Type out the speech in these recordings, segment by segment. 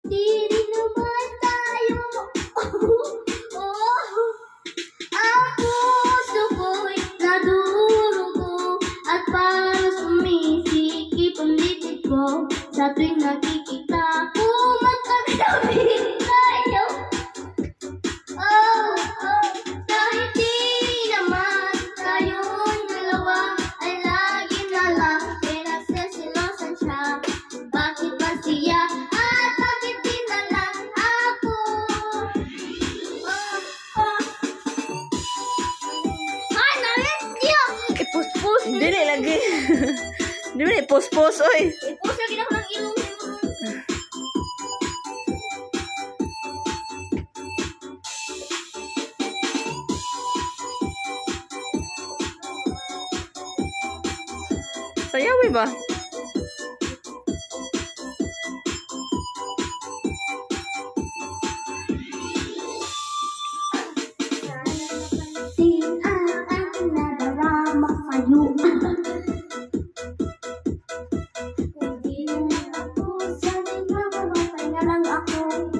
Di rin naman tayo. Ang puso ko'y nadurugo at parang sumisikip ang litig ko sa tuwing nakikita ko magkatabi tayo. Kahit di naman tayong dalawa ay lagi na lang pinagsisilosan siya. Bakit ba siya at bakit di na lang ako? Ay, nalit niyo! Ipus-pus. Dili lagi. Dili ipus-pus, oy. Ipus lagi na ko ng ilong. Sayawi ba? Sin ang aking nadarama sa'yo. Hindi na ako sanay mamamatay na lang ako.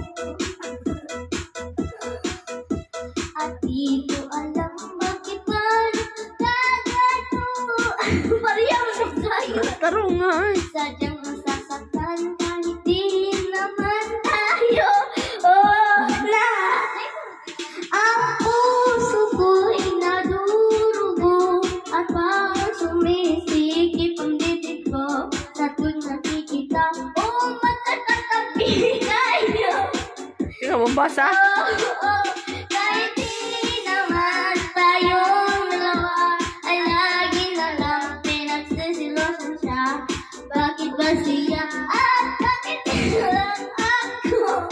At di ko alam bakit ba nagkagato. Pariya mo sa sa'yo. Tarong nga, ay. Sadyang masasaktan kahit di naman tayo. Na ang puso ko'y nadurugo at parang sumisikip ang dibdib ko sa tuwing nakikita magkakatabi tayo. Ikaw mabasa? Kahit di naman tayong dalawa ay lagi na lang pinagsisilosan siya. Bakit ba siya at bakit di na lang ako?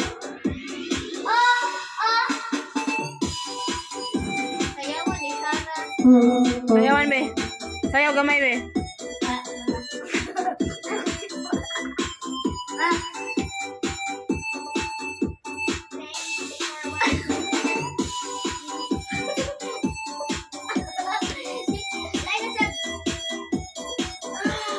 Sayawan ni Hana. Sayawan, be. Sayaw gamay, be.